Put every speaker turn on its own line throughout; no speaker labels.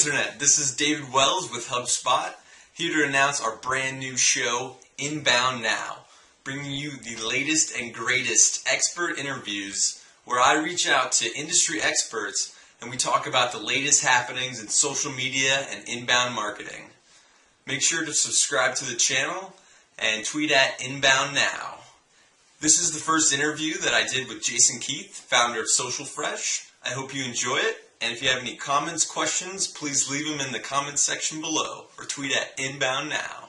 Internet. This is David Wells with HubSpot, here to announce our brand new show, Inbound Now, bringing you the latest and greatest expert interviews where I reach out to industry experts and we talk about the latest happenings in social media and inbound marketing. Make sure to subscribe to the channel and tweet at Inbound Now. This is the first interview that I did with Jason Keath, founder of Social Fresh. I hope you enjoy it. And if you have any comments, questions, please leave them in the comments section below or tweet at Inbound Now.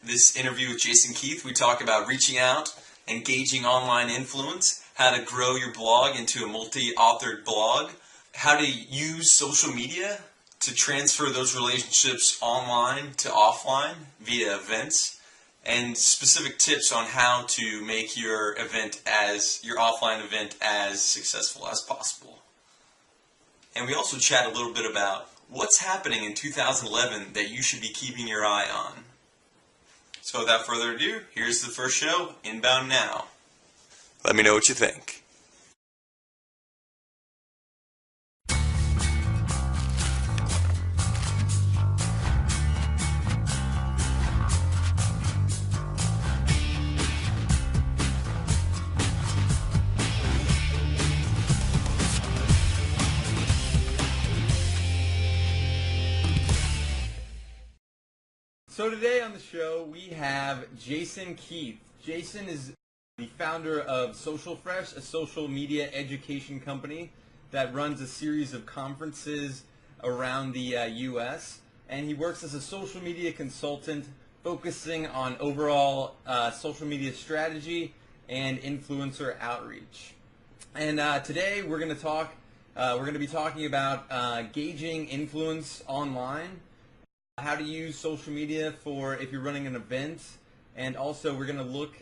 This interview with Jason Keath, we talk about reaching out, engaging online influence, how to grow your blog into a multi-authored blog, how to use social media to transfer those relationships online to offline via events, and specific tips on how to make your offline event as successful as possible. And we also chat a little bit about what's happening in 2011 that you should be keeping your eye on. So without further ado, here's the first show, Inbound Now. Let me know what you think. So today on the show we have Jason Keath. Jason is the founder of Social Fresh, a social media education company that runs a series of conferences around the U.S. And he works as a social media consultant focusing on overall social media strategy and influencer outreach. And today we're going to be talking about gauging influence online, how to use social media for if you're running an event, and also we're going to look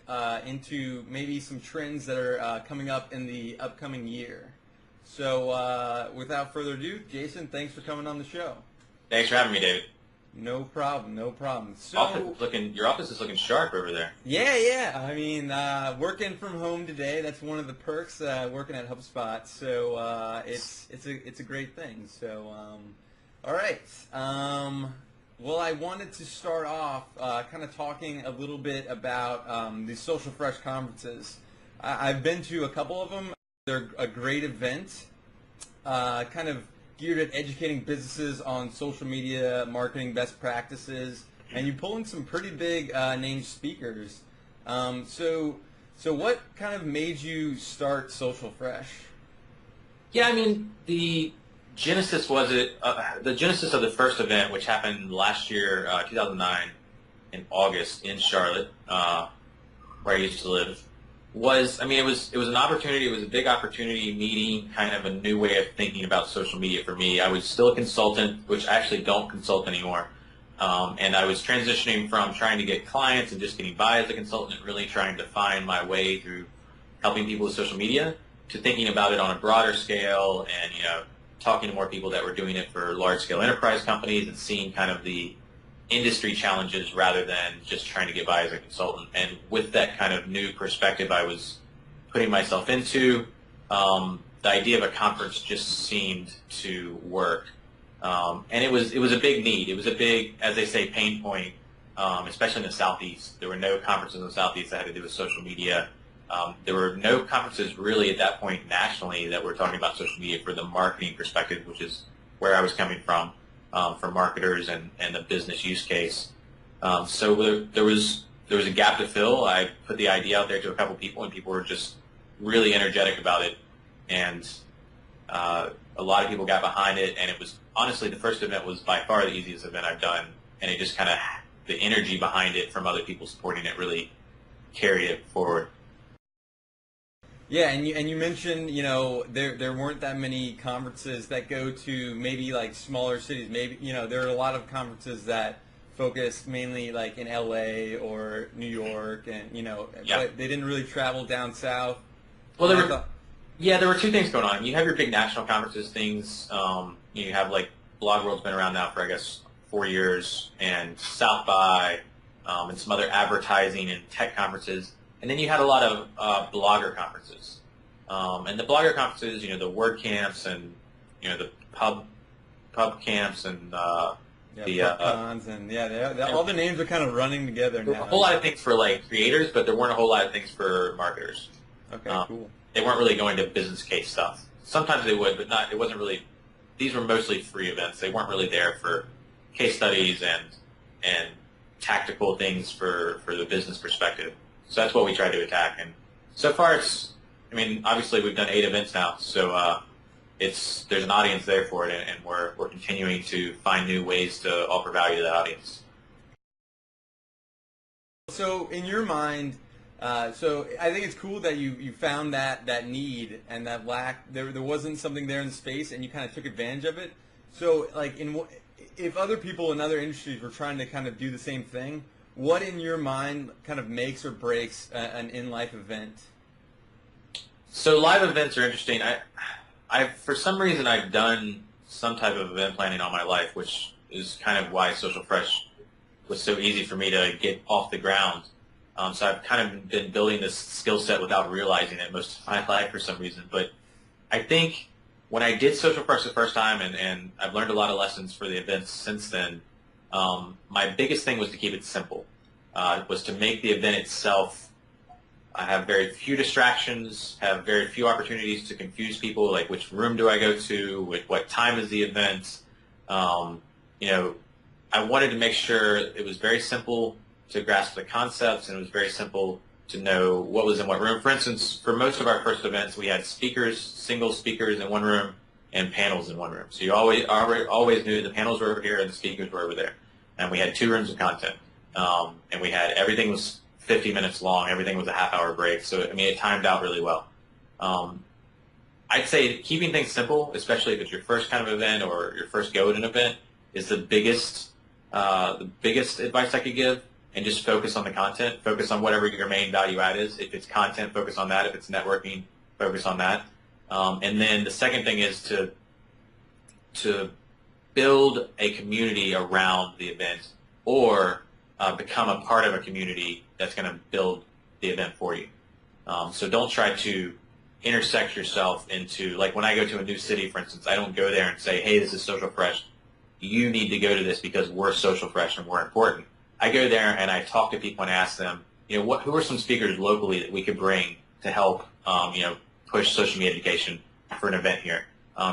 into maybe some trends that are coming up in the upcoming year. So without further ado, Jason, thanks for coming on the show.
Thanks for having me, David.
No problem, no problem. So
your office is looking sharp over there.
Yeah. I mean, working from home today, that's one of the perks working at HubSpot. So it's a great thing. So all right. Well, I wanted to start off kind of talking a little bit about the Social Fresh conferences. I've been to a couple of them. They're a great event, kind of geared at educating businesses on social media marketing best practices, and you pull in some pretty big named speakers. So what kind of made you start Social Fresh?
Yeah, I mean, the genesis of the first event, which happened last year, 2009, in August in Charlotte, where I used to live, it was an opportunity. It was a big opportunity, meeting kind of a new way of thinking about social media for me. I was still a consultant, which I actually don't consult anymore, and I was transitioning from trying to get clients and just getting by as a consultant, and really trying to find my way through helping people with social media, to thinking about it on a broader scale, and talking to more people that were doing it for large-scale enterprise companies and seeing kind of the industry challenges rather than just trying to get by as a consultant. And with that kind of new perspective I was putting myself into, the idea of a conference just seemed to work. And it was a big need. It was a big, as they say, pain point, especially in the Southeast. There were no conferences in the Southeast that had to do with social media. There were no conferences really at that point nationally that were talking about social media for the marketing perspective, which is where I was coming from, for marketers and the business use case. So there was a gap to fill. I put the idea out there to a couple people, and people were just really energetic about it. And a lot of people got behind it, and it was honestly, the first event was by far the easiest event I've done, and it just kind of, the energy behind it from other people supporting it really carried it forward.
Yeah, and you mentioned, there weren't that many conferences that go to maybe like smaller cities. Maybe, there are a lot of conferences that focus mainly like in LA or New York, and but they didn't really travel down south.
Well, there were two things going on. You have your big national conferences things. You have like Blog World's been around now for I guess 4 years, and South by, and some other advertising and tech conferences. And then you had a lot of blogger conferences. And the blogger conferences, the WordCamps and, the pub camps and
pub cons, and all the names are kind of running together
there
now.
were a whole lot of things for like creators, but there weren't a whole lot of things for marketers.
Okay, cool.
They weren't really going to business case stuff. Sometimes they would, but not. It wasn't really. These were mostly free events. They weren't really there for case studies and tactical things for the business perspective. So that's what we tried to attack. And so far, it's. I mean, obviously we've done 8 events now, so there's an audience there for it, and we're continuing to find new ways to offer value to that audience.
So in your mind, so I think it's cool that you found that need and that lack. There wasn't something there in the space, and you kind of took advantage of it. So like if other people in other industries were trying to kind of do the same thing, what in your mind kind of makes or breaks an in-life event?
So live events are interesting. I for some reason I've done some type of event planning all my life, which is kind of why Social Fresh was so easy for me to get off the ground. So I've kind of been building this skill set without realizing it most of my life for some reason. But I think when I did Social Fresh the first time, and I've learned a lot of lessons for the events since then, my biggest thing was to keep it simple, was to make the event itself have very few distractions, have very few opportunities to confuse people, like which room do I go to, what time is the event. I wanted to make sure it was very simple to grasp the concepts, and it was very simple to know what was in what room. For instance, for most of our first events, we had speakers, single speakers in one room, and panels in one room. So you always knew the panels were over here and the speakers were over there. And we had 2 rooms of content. And we had, everything was 50 minutes long. Everything was a half-hour break. So, I mean, it timed out really well. I'd say keeping things simple, especially if it's your first kind of event or your first go at an event, is the biggest advice I could give. And just focus on the content. Focus on whatever your main value add is. If it's content, focus on that. If it's networking, focus on that. And then the second thing is to build a community around the event, or become a part of a community that's going to build the event for you. So don't try to intersect yourself into, like when I go to a new city, for instance, I don't go there and say, hey, this is Social Fresh. You need to go to this because we're Social Fresh and we're important. I go there and I talk to people and ask them, who are some speakers locally that we could bring to help, push social media education for an event here?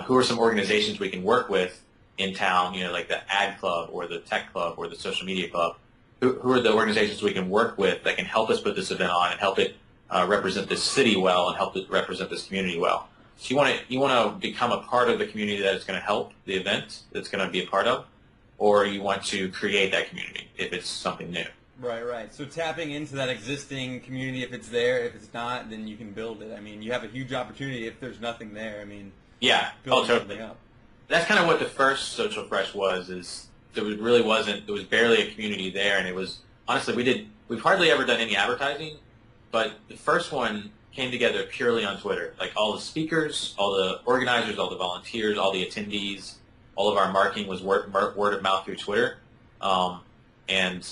Who are some organizations we can work with in town, like the ad club or the tech club or the social media club? Who are the organizations we can work with that can help us put this event on and help it represent this city well and help it represent this community well? So you want to become a part of the community that is going to help the event that's going to be a part of, or you want to create that community if it's something new.
Right. So tapping into that existing community, if it's there, if it's not, then you can build it. I mean, you have a huge opportunity if there's nothing there. I mean,
build something up. That's kind of what the first Social Fresh was. Is there was barely a community there, and it was honestly we've hardly ever done any advertising, but the first one came together purely on Twitter. Like all the speakers, all the organizers, all the volunteers, all the attendees. All of our marketing was word of mouth through Twitter, and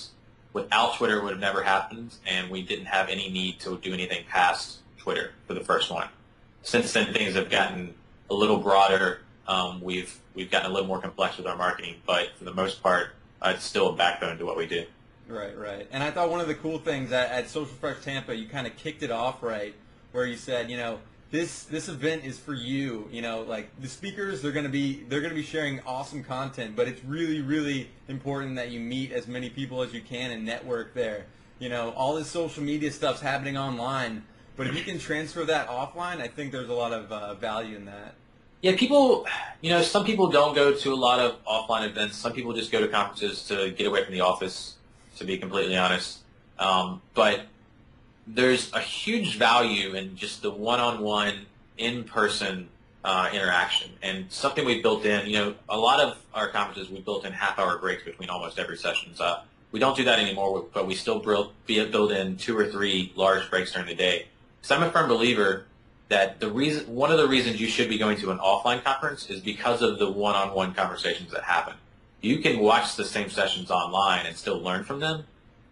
without Twitter, it would have never happened, and we didn't have any need to do anything past Twitter for the first one. Since then, things have gotten a little broader. We've gotten a little more complex with our marketing, but for the most part, it's still a backbone to what we do.
Right. And I thought one of the cool things at Social Fresh Tampa, you kind of kicked it off right, where you said, this event is for you. Like the speakers, they're gonna be sharing awesome content, but it's really, really important that you meet as many people as you can and network there. All this social media stuff's happening online, but if you can transfer that offline, I think there's a lot of value in that.
Yeah, people, some people don't go to a lot of offline events. Some people just go to conferences to get away from the office, to be completely honest. But there's a huge value in just the one-on-one, in-person interaction. And something we built in, a lot of our conferences, we built in half-hour breaks between almost every session. We don't do that anymore, but we still build in 2 or 3 large breaks during the day. Because I'm a firm believer that one of the reasons you should be going to an offline conference is because of the one-on-one conversations that happen. You can watch the same sessions online and still learn from them,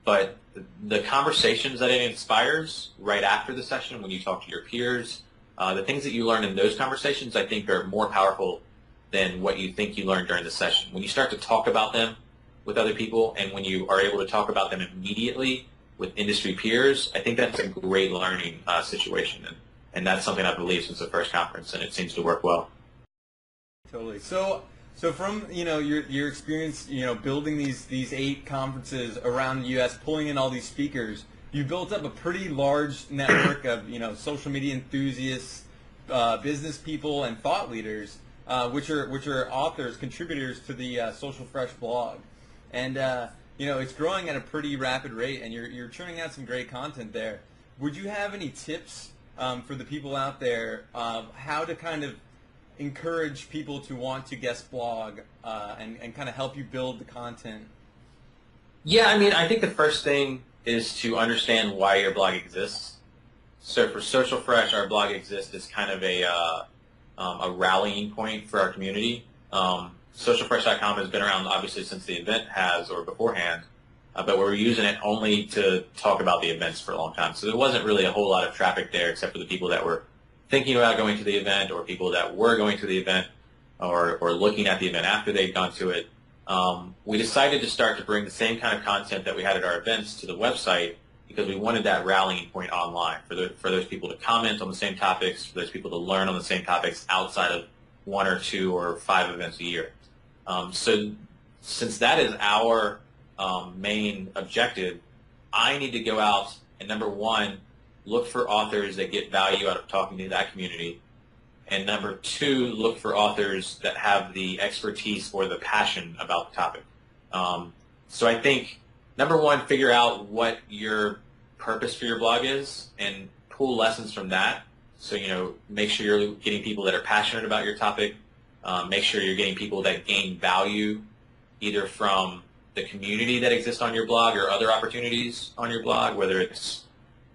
but the conversations that it inspires right after the session when you talk to your peers, the things that you learn in those conversations, I think, are more powerful than what you think you learned during the session. When you start to talk about them with other people, and when you are able to talk about them immediately with industry peers, I think that's a great learning situation, and that's something I've believed since the first conference, and it seems to work well.
Totally. So from your experience, building these 8 conferences around the U.S., pulling in all these speakers, you built up a pretty large network of social media enthusiasts, business people, and thought leaders, which are authors, contributors to the Social Fresh blog, and it's growing at a pretty rapid rate, and you're churning out some great content there. Would you have any tips for the people out there how to kind of encourage people to want to guest blog and kind of help you build the content?
Yeah, I mean, I think the first thing is to understand why your blog exists. So for Social Fresh, our blog exists as kind of a rallying point for our community. Socialfresh.com has been around obviously since the event has, or beforehand, but we were using it only to talk about the events for a long time. So there wasn't really a whole lot of traffic there except for the people that were thinking about going to the event, or people that were going to the event, or looking at the event after they'd gone to it. We decided to start to bring the same kind of content that we had at our events to the website because we wanted that rallying point online for those people to comment on the same topics, for those people to learn on the same topics outside of 1 or 2 or 5 events a year. So since that is our main objective, I need to go out and, number 1, look for authors that get value out of talking to that community. And number 2, look for authors that have the expertise or the passion about the topic. So I think, number 1, figure out what your purpose for your blog is and pull lessons from that. So, make sure you're getting people that are passionate about your topic. Make sure you're getting people that gain value either from the community that exists on your blog or other opportunities on your blog, whether it's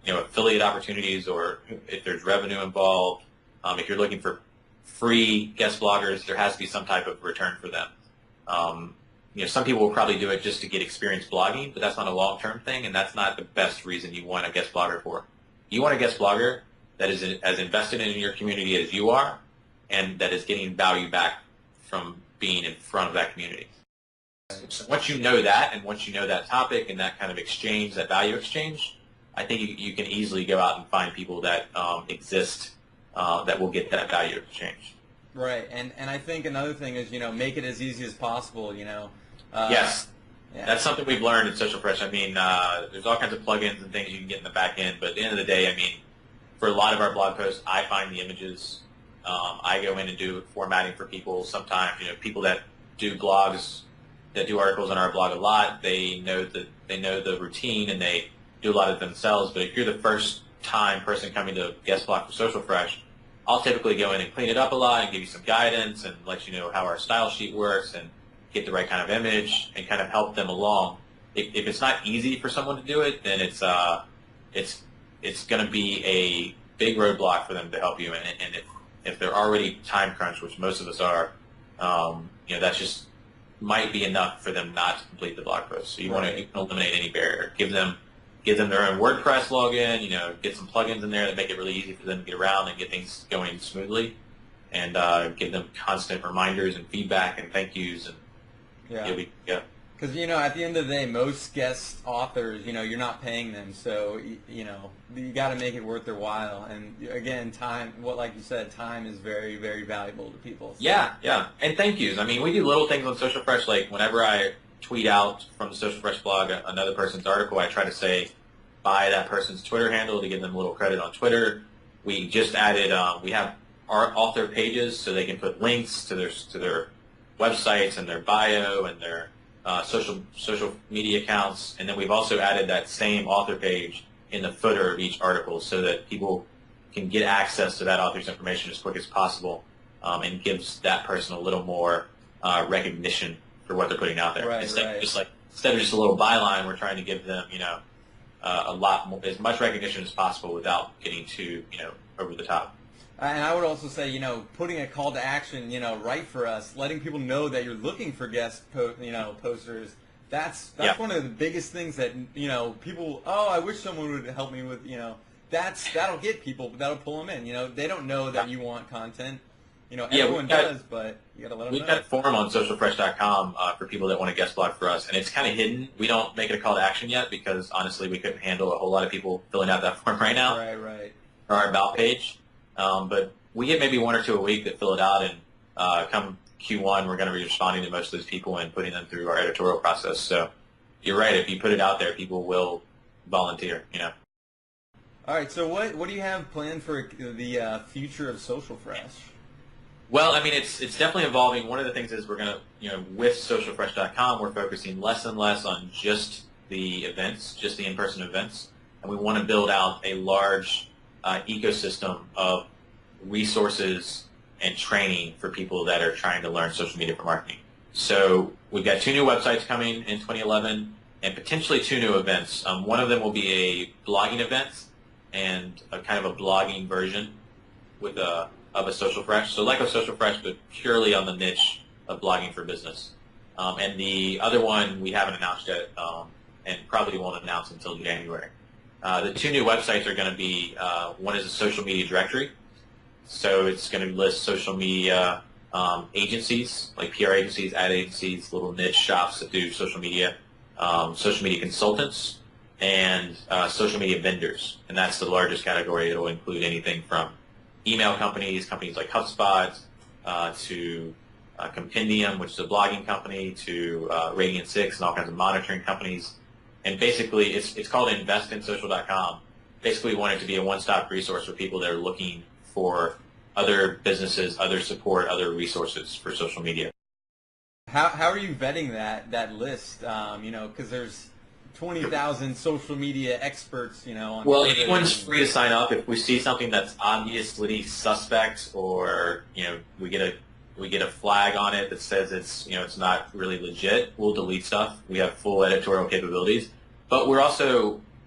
affiliate opportunities or if there's revenue involved. If you're looking for free guest bloggers, there has to be some type of return for them. Some people will probably do it just to get experience blogging, but that's not a long-term thing, and that's not the best reason you want a guest blogger for. You want a guest blogger that is as invested in your community as you are, and that is getting value back from being in front of that community. So once you know that, and once you know that topic and that kind of exchange, that value exchange, I think you can easily go out and find people that exist that will get that value exchange.
Right, and I think another thing is, make it as easy as possible,
Yes.
Yeah.
That's something we've learned in Social Fresh. I mean, there's all kinds of plugins and things you can get in the back end, but at the end of the day, I mean, for a lot of our blog posts, I find the images. I go in and do formatting for people. Sometimes, people that do blogs, that do articles on our blog a lot, they know the routine and they do a lot of it themselves. But if you're the first time person coming to guest blog for Social Fresh, I'll typically go in and clean it up a lot and give you some guidance and let you know how our style sheet works and get the right kind of image and kind of help them along. If it's not easy for someone to do it, then it's going to be a big roadblock for them to help you. And if they're already time crunched, which most of us are, that just might be enough for them not to complete the blog post. So you want to eliminate any barrier. Give them their own WordPress login. Get some plugins in there that make it really easy for them to get around and get things going smoothly, and give them constant reminders and feedback and thank yous, and you'll be good.
Because, at the end of the day, most guest authors, you're not paying them, so, you got to make it worth their while. And, again, time, like you said, time is very, very valuable to people. So.
Yeah. And thank yous. I mean, we do little things on Social Fresh, like whenever I tweet out from the Social Fresh blog another person's article, I try to say by that person's Twitter handle to give them a little credit on Twitter. We just added, we have our author pages so they can put links to their websites and their bio and their social media accounts, and then we've also added that same author page in the footer of each article so that people can get access to that author's information as quick as possible, and gives that person a little more recognition for what they're putting out there. Instead of just a little byline, we're trying to give them a lot more, as much recognition as possible without getting too over the top.
And I would also say, putting a call to action, right for us, letting people know that you're looking for guest, posters. That's one of the biggest things that, people, I wish someone would help me with, that'll get people, that'll pull them in. They don't know that you want content, everyone does, but you got to let them know.
We've got a forum on socialfresh.com for people that want to guest blog for us, and it's kind of hidden. We don't make it a call to action yet because, honestly, we couldn't handle a whole lot of people filling out that form right now.
Right.
Or our about page. But we get maybe 1 or 2 a week that fill it out, and come Q1, we're going to be responding to most of those people and putting them through our editorial process. So you're right. If you put it out there, people will volunteer,
All right, so what do you have planned for the future of Social Fresh?
Well, I mean, it's definitely evolving. One of the things is we're going to, with socialfresh.com, we're focusing less and less on just the events, just the in-person events, and we want to build out a large ecosystem of resources and training for people that are trying to learn social media for marketing. So we've got 2 new websites coming in 2011 and potentially 2 new events. One of them will be a blogging event and a kind of a blogging version with of a Social Fresh. So like a Social Fresh, but purely on the niche of blogging for business. And the other one we haven't announced yet and probably won't announce until January. The 2 new websites are going to be, one is a social media directory. So it's going to list social media agencies, like PR agencies, ad agencies, little niche shops that do social media consultants, and social media vendors. And that's the largest category. It will include anything from email companies like HubSpot, to Compendium, which is a blogging company, to Radiant 6 and all kinds of monitoring companies. And basically, it's called investinsocial.com. Basically, we want it to be a one-stop resource for people that are looking for other businesses, other support, other resources for social media.
How are you vetting that list? Because there's 20,000 social media experts, on
Well,
Twitter.
anyone's free to sign up. If we see something that's obviously suspect, or we get a flag on it that says it's not really legit, we'll delete stuff. We have full editorial capabilities, but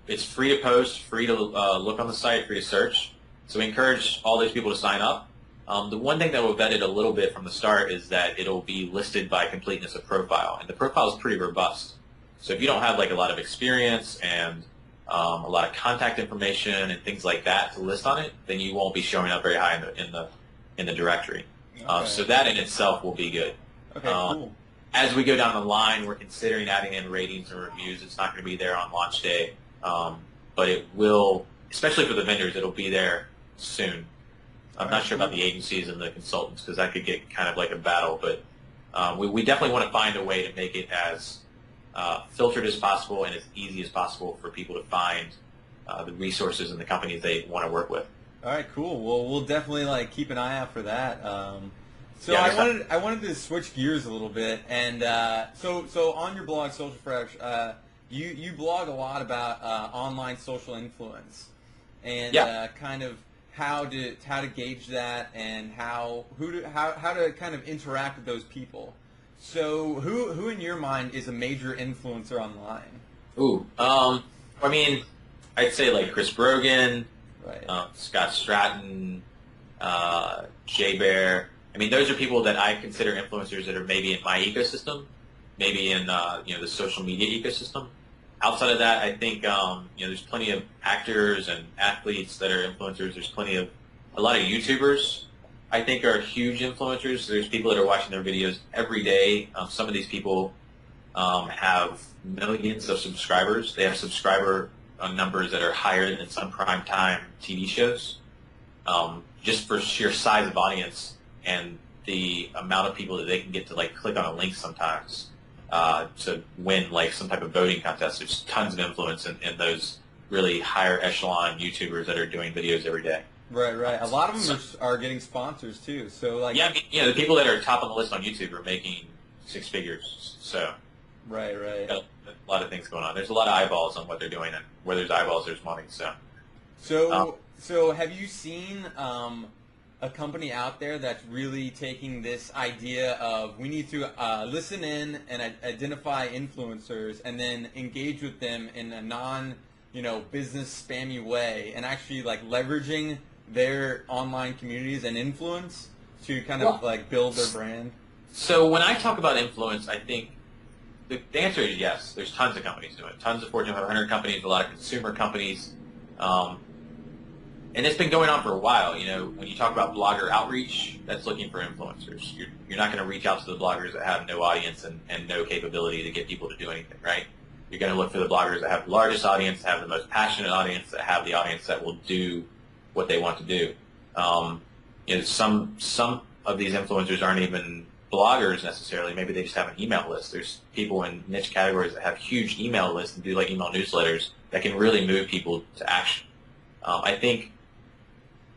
it's free to post, free to look on the site, free to search. So we encourage all those people to sign up. The one thing that we'll vet it a little bit from the start is that it'll be listed by completeness of profile, and the profile is pretty robust. So if you don't have a lot of experience and a lot of contact information and things like that to list on it, then you won't be showing up very high in the directory.
Okay.
So that in itself will be good.
Okay, cool.
As we go down the line, we're considering adding in ratings and reviews. It's not going to be there on launch day, but it will, especially for the vendors, it'll be there soon. I'm not sure about the agencies and the consultants because that could get kind of like a battle, but we definitely want to find a way to make it as filtered as possible and as easy as possible for people to find the resources and the companies they want to work with.
All right, cool. Well, we'll definitely keep an eye out for that. So
Yeah,
I wanted to switch gears a little bit, and so on your blog, Social Fresh, you blog a lot about online social influence, and kind of how to gauge that, and how to kind of interact with those people. So who in your mind is a major influencer online?
Ooh, I mean, I'd say like Chris Brogan,
Right.
Scott Stratton, Jay Bear. I mean, those are people that I consider influencers that are maybe in my ecosystem, maybe in the social media ecosystem. Outside of that, I think there's plenty of actors and athletes that are influencers. There's a lot of YouTubers I think are huge influencers. There's people that are watching their videos every day. Some of these people have millions of subscribers. They have subscriber numbers that are higher than some primetime TV shows, just for sheer size of audience and the amount of people that they can get to click on a link sometimes to win some type of voting contest. There's tons of influence in those really higher echelon YouTubers that are doing videos every day.
Right. A lot of them are getting sponsors too. So
I mean, the people that are top on the list on YouTube are making 6 figures. So
right.
A lot of things going on. There's a lot of eyeballs on what they're doing, and where there's eyeballs, there's money.
So have you seen a company out there that's really taking this idea of we need to listen in and identify influencers and then engage with them in a non-business spammy way, and actually leveraging their online communities and influence to kind of build their brand?
So when I talk about influence, I think the answer is yes. There's tons of companies doing it. Tons of Fortune 500 companies, a lot of consumer companies. And it's been going on for a while. When you talk about blogger outreach, that's looking for influencers. You're not going to reach out to the bloggers that have no audience and no capability to get people to do anything, right? You're going to look for the bloggers that have the largest audience, that have the most passionate audience, that have the audience that will do what they want to do. Some of these influencers aren't even bloggers necessarily. Maybe they just have an email list. There's people in niche categories that have huge email lists and do like email newsletters that can really move people to action. I think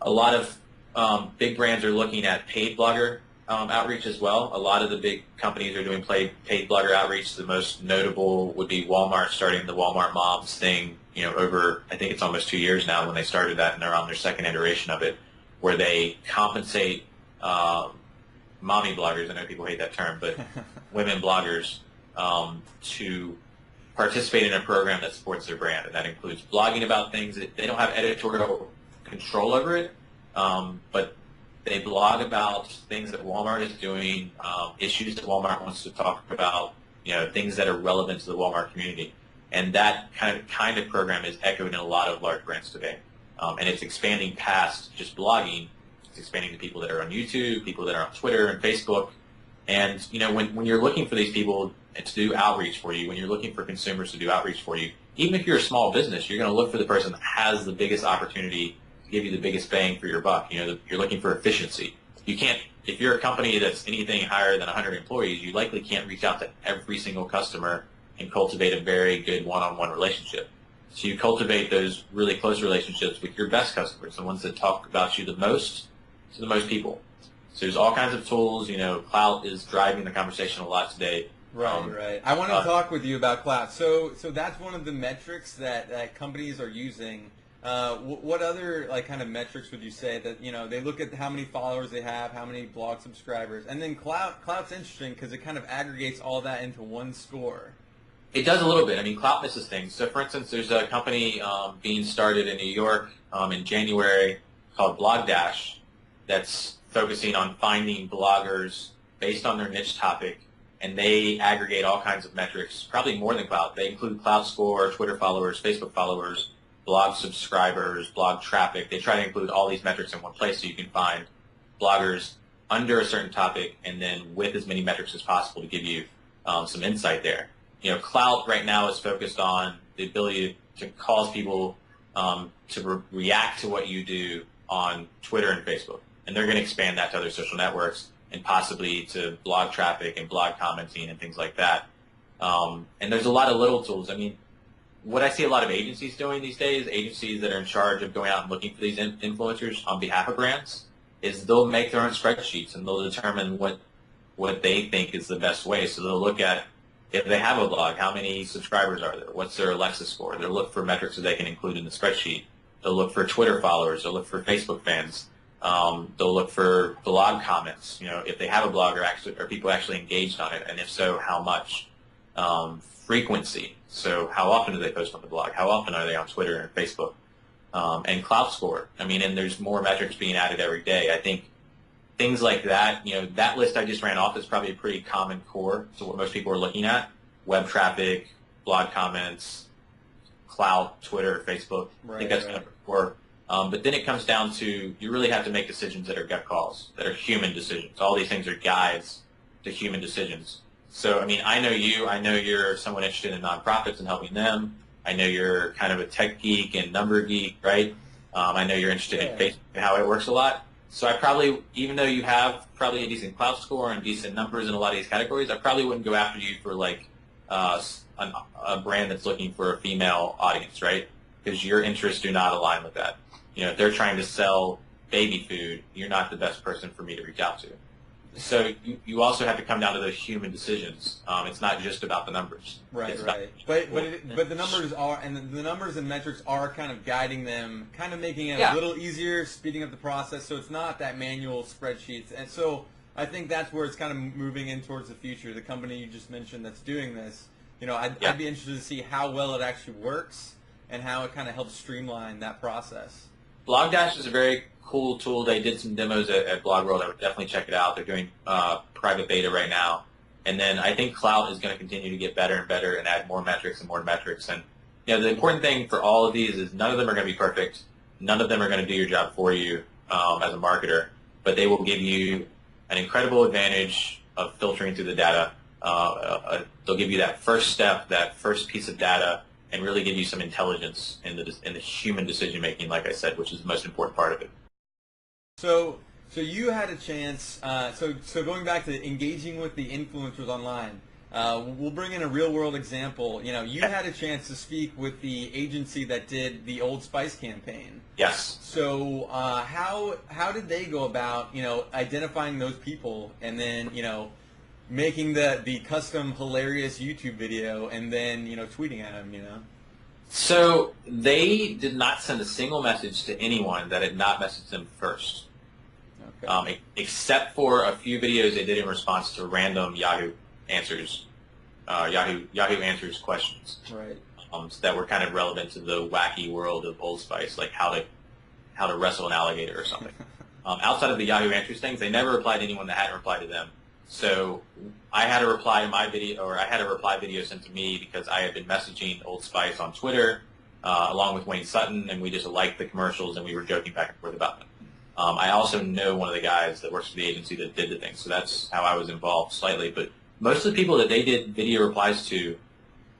a lot of big brands are looking at paid blogger outreach as well. A lot of the big companies are doing paid blogger outreach. The most notable would be Walmart starting the Walmart Moms thing, over, I think it's almost 2 years now when they started that, and they're on their second iteration of it, where they compensate mommy bloggers, I know people hate that term, but women bloggers, to participate in a program that supports their brand. And that includes blogging about things that they don't have editorial control over it, but they blog about things that Walmart is doing, issues that Walmart wants to talk about, things that are relevant to the Walmart community. And that kind of program is echoed in a lot of large brands today. And it's expanding past just blogging. It's expanding to people that are on YouTube, people that are on Twitter and Facebook. And, when you're looking for these people to do outreach for you, when you're looking for consumers to do outreach for you, even if you're a small business, you're going to look for the person that has the biggest opportunity to give you the biggest bang for your buck. You're looking for efficiency. You can't, if you're a company that's anything higher than 100 employees, you likely can't reach out to every single customer and cultivate a very good one-on-one relationship. So you cultivate those really close relationships with your best customers, the ones that talk about you the most to the most people. So there's all kinds of tools. Clout is driving the conversation a lot today.
Right. I want to talk with you about Clout. So that's one of the metrics that companies are using. What other kind of metrics would you say that they look at how many followers they have, how many blog subscribers, and then Clout's interesting because it kind of aggregates all that into one score.
It does a little bit. Clout misses things. So, for instance, there's a company being started in New York in January called BlogDash that's focusing on finding bloggers based on their niche topic, and they aggregate all kinds of metrics, probably more than Clout. They include Clout Score, Twitter followers, Facebook followers, blog subscribers, blog traffic. They try to include all these metrics in one place so you can find bloggers under a certain topic and then with as many metrics as possible to give you some insight there. Clout right now is focused on the ability to cause people to react to what you do on Twitter and Facebook. And they're going to expand that to other social networks and possibly to blog traffic and blog commenting and things like that. And there's a lot of little tools. What I see a lot of agencies doing these days, agencies that are in charge of going out and looking for these influencers on behalf of brands, is they'll make their own spreadsheets and they'll determine what they think is the best way. So they'll look at, if they have a blog, how many subscribers are there? What's their Alexa score? They'll look for metrics that they can include in the spreadsheet. They'll look for Twitter followers. They'll look for Facebook fans. They'll look for blog comments. If they have a blog, are people actually engaged on it? And if so, how much? Frequency. So how often do they post on the blog? How often are they on Twitter and Facebook? And Clout Score. And there's more metrics being added every day. I think things like that, that list I just ran off is probably a pretty common core to what most people are looking at. Web traffic, blog comments, Clout, Twitter, Facebook. I think that's kind of core. But then it comes down to, you really have to make decisions that are gut calls, that are human decisions. All these things are guides to human decisions. So, I know you. I know you're someone interested in nonprofits and helping them. I know you're kind of a tech geek and number geek, right? I know you're interested in Facebook and how it works a lot. So I probably, even though you have probably a decent Clout Score and decent numbers in a lot of these categories, I probably wouldn't go after you for a brand that's looking for a female audience, right? Because your interests do not align with that. If they're trying to sell baby food, you're not the best person for me to reach out to. So you also have to come down to those human decisions. It's not just about the numbers.
Right. But the numbers are, and the numbers and metrics are kind of guiding them, kind of making it a little easier, speeding up the process. So it's not that manual spreadsheets. And so I think that's where it's kind of moving in towards the future. The company you just mentioned that's doing this, I'd be interested to see how well it actually works and how it kind of helps streamline that process.
BlogDash is a very cool tool. They did some demos at Blog World. I would definitely check it out. They're doing private beta right now. And then I think Clout is going to continue to get better and better and add more metrics and more metrics. And the important thing for all of these is none of them are going to be perfect. None of them are going to do your job for you as a marketer, but they will give you an incredible advantage of filtering through the data. They'll give you that first step, that first piece of data, and really give you some intelligence in the human decision making, like I said, which is the most important part of it.
So you had a chance. So going back to engaging with the influencers online, we'll bring in a real world example. You had a chance to speak with the agency that did the Old Spice campaign.
Yes.
So how did they go about identifying those people and then making the custom hilarious YouTube video and then tweeting at them?
So they did not send a single message to anyone that had not messaged them first.
Okay.
Except for a few videos they did in response to random Yahoo answers, Yahoo answers questions,
Right.
That were kind of relevant to the wacky world of Old Spice, like how to wrestle an alligator or something. Outside of the Yahoo answers things, they never replied to anyone that hadn't replied to them. So I had a reply to my video, or I had a reply video sent to me because I had been messaging Old Spice on Twitter along with Wayne Sutton, and we just liked the commercials and we were joking back and forth about them. I also know one of the guys that works for the agency that did the thing, so that's how I was involved slightly. But most of the people that they did video replies to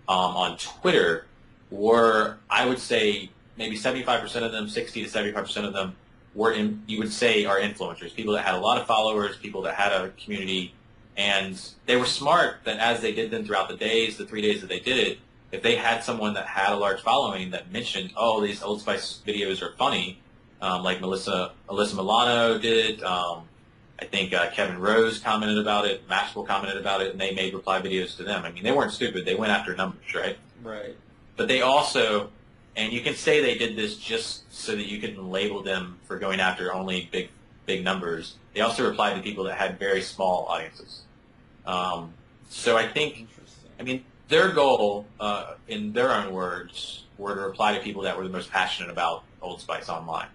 on Twitter were, I would say, maybe 75% of them, 60 to 75% of them were, you would say, are influencers, people that had a lot of followers, people that had a community, and they were smart that as they did them throughout the 3 days that they did it, if they had someone that had a large following that mentioned, oh, these Old Spice videos are funny, like Alyssa Milano did. I think Kevin Rose commented about it. Maxwell commented about it, and they made reply videos to them. I mean, they weren't stupid. They went after numbers, right?
Right.
But they also, and you can say they did this just so that you can label them for going after only big numbers. They also replied to people that had very small audiences. So I think, their goal, in their own words, were to reply to people that were the most passionate about Old Spice online.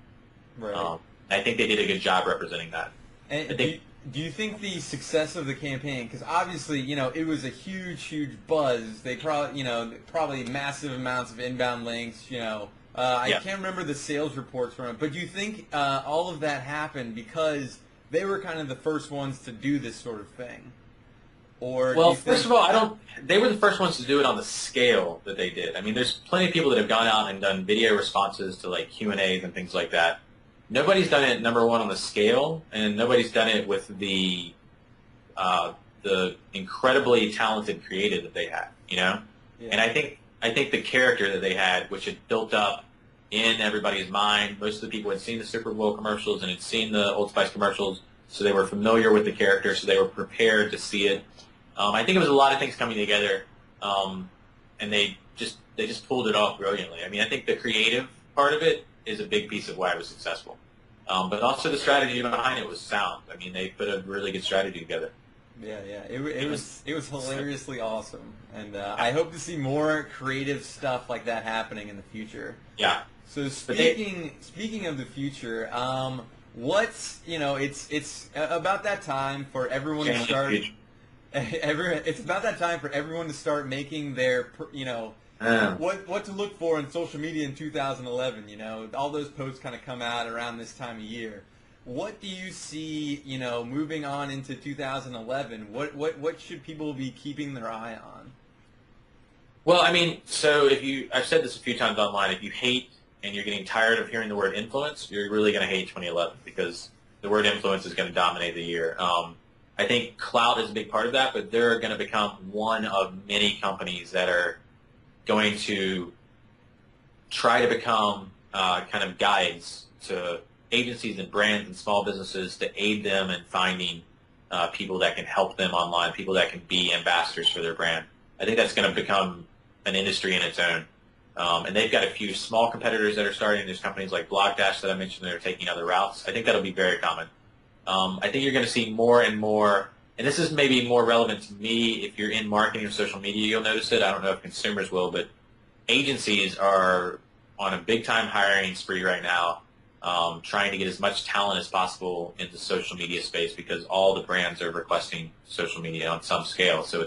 Right.
I think they did a good job representing that.
And do you think the success of the campaign, because obviously, it was a huge buzz. They probably massive amounts of inbound links. I can't remember the sales reports from it, but do you think all of that happened because they were kind of the first ones to do this sort of thing? Or
first of all, they were the first ones to do it on the scale that they did. I mean, there's plenty of people that have gone out and done video responses to like Q&As and things like that. Nobody's done it, number one, on the scale, and nobody's done it with the incredibly talented creative that they had, Yeah. And I think the character that they had, which had built up in everybody's mind, most of the people had seen the Super Bowl commercials and had seen the Old Spice commercials, so they were familiar with the character, so they were prepared to see it. I think it was a lot of things coming together, and they just pulled it off brilliantly. I mean, I think the creative part of it is a big piece of why it was successful. But also the strategy behind it was sound. I mean, they put a really good strategy together.
Yeah. It was hilariously awesome, and I hope to see more creative stuff like that happening in the future.
Yeah.
So speaking of the future, it's about that time for everyone to start. It's about that time for everyone to start making their what to look for in social media in 2011. All those posts kind of come out around this time of year. What do you see, moving on into 2011? What should people be keeping their eye on?
Well, I mean, so I've said this a few times online, if you hate and you're getting tired of hearing the word influence, you're really going to hate 2011 because the word influence is going to dominate the year. I think clout is a big part of that, but they're going to become one of many companies that are going to try to become kind of guides to agencies and brands and small businesses to aid them in finding people that can help them online, people that can be ambassadors for their brand. I think that's going to become an industry in its own. And they've got a few small competitors that are starting. There's companies like Blogdash that I mentioned that are taking other routes. I think that'll be very common. I think you're going to see more and more, and this is maybe more relevant to me. If you're in marketing or social media, you'll notice it. I don't know if consumers will, but agencies are on a big-time hiring spree right now, trying to get as much talent as possible in the social media space because all the brands are requesting social media on some scale. So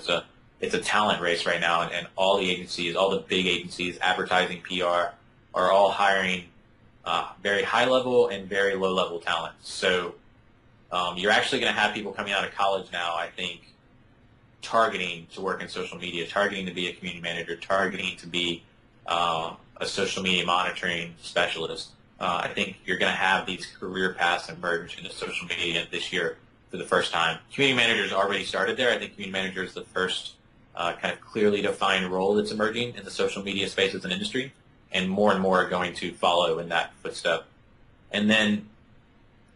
it's a talent race right now, and all the agencies, all the big agencies, advertising, PR, are all hiring very high-level and very low-level talent. So you're actually going to have people coming out of college now, I think, targeting to work in social media, targeting to be a community manager, targeting to be a social media monitoring specialist. I think you're going to have these career paths emerge into social media this year for the first time. Community managers already started there. I think community manager is the first kind of clearly defined role that's emerging in the social media space as an industry, and more are going to follow in that footstep. And then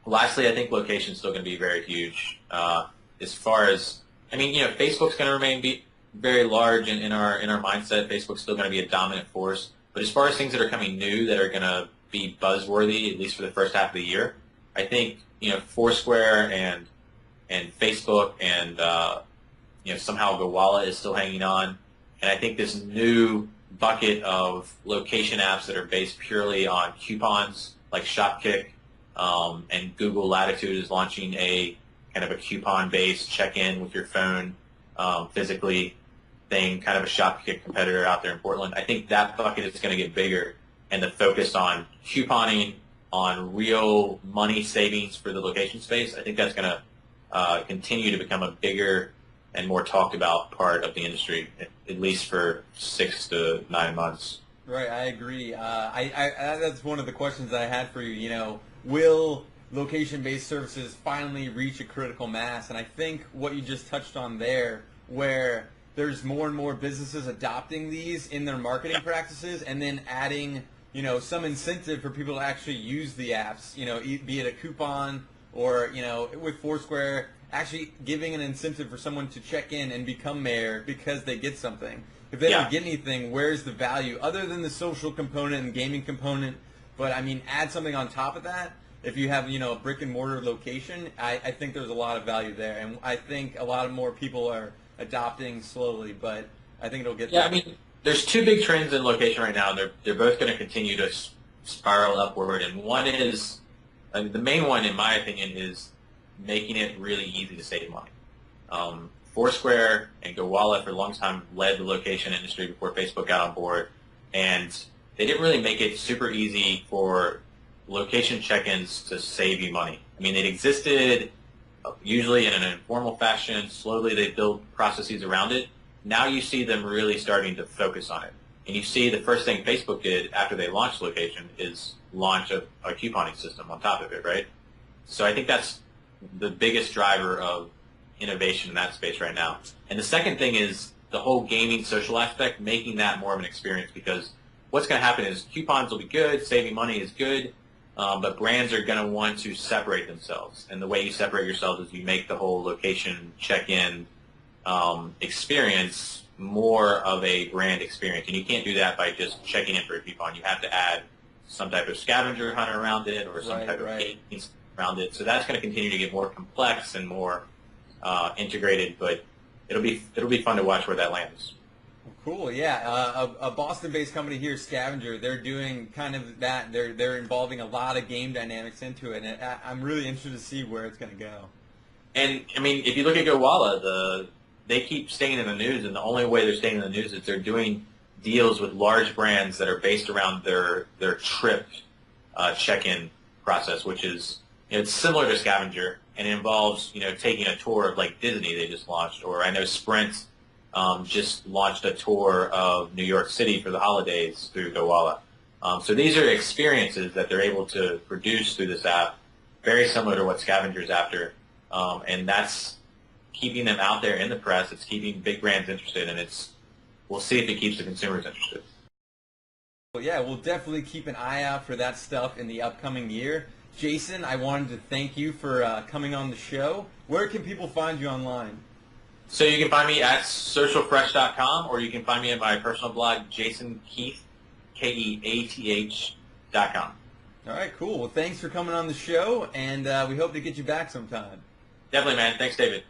lastly, I think location is still going to be very huge. As far as, Facebook's going to remain very large in our mindset. Facebook's still going to be a dominant force. But as far as things that are coming new that are going to be buzzworthy, at least for the first half of the year, I think Foursquare and Facebook and somehow Gowalla is still hanging on. And I think this new bucket of location apps that are based purely on coupons, like Shopkick, and Google Latitude is launching a kind of a coupon-based check-in with your phone physically thing, kind of a Shopkick competitor out there in Portland. I think that bucket is going to get bigger, and the focus on couponing, on real money savings for the location space, I think that's going to continue to become a bigger and more talked about part of the industry, at least for 6 to 9 months.
Right, I agree. That's one of the questions I had for you. Will location-based services finally reach a critical mass? And I think what you just touched on there, where there's more and more businesses adopting these in their marketing practices, and then adding, some incentive for people to actually use the apps, be it a coupon or, with Foursquare, actually giving an incentive for someone to check in and become mayor because they get something. If they don't get anything, where's the value other than the social component and gaming component? But add something on top of that. If you have, a brick and mortar location, I think there's a lot of value there, and I think a lot of more people are adopting slowly. But I think it'll get there.
There's two big trends in location right now, and they're both going to continue to spiral upward. And one is, the main one, in my opinion, is making it really easy to save money. Foursquare and Gowalla for a long time led the location industry before Facebook got on board, and they didn't really make it super easy for location check-ins to save you money. It existed usually in an informal fashion. Slowly they built processes around it. Now you see them really starting to focus on it. And you see the first thing Facebook did after they launched location is launch a couponing system on top of it, right? So I think that's the biggest driver of innovation in that space right now. And the second thing is the whole gaming social aspect, making that more of an experience, because what's going to happen is coupons will be good, saving money is good, but brands are going to want to separate themselves. And the way you separate yourselves is you make the whole location check-in experience more of a brand experience. And you can't do that by just checking in for a coupon. You have to add some type of scavenger hunt around it or some type of gaming around it. So that's going to continue to get more complex and more integrated, but it'll be fun to watch where that lands.
Cool, yeah. A Boston-based company here, Scavenger, they're doing kind of that. They're involving a lot of game dynamics into it, and I'm really interested to see where it's going to go.
And if you look at Gowalla, they keep staying in the news, and the only way they're staying in the news is they're doing deals with large brands that are based around their trip check-in process, which is it's similar to Scavenger, and it involves taking a tour of like Disney they just launched, or I know Sprint just launched a tour of New York City for the holidays through Gowalla. So these are experiences that they're able to produce through this app, very similar to what Scavenger's after, and that's keeping them out there in the press. It's keeping big brands interested, and we'll see if it keeps the consumers interested.
Well, yeah, we'll definitely keep an eye out for that stuff in the upcoming year. Jason, I wanted to thank you for coming on the show. Where can people find you online?
So you can find me at socialfresh.com, or you can find me at my personal blog, jasonkeath, Keath.com.
All right, cool. Well, thanks for coming on the show, and we hope to get you back sometime.
Definitely, man. Thanks, David.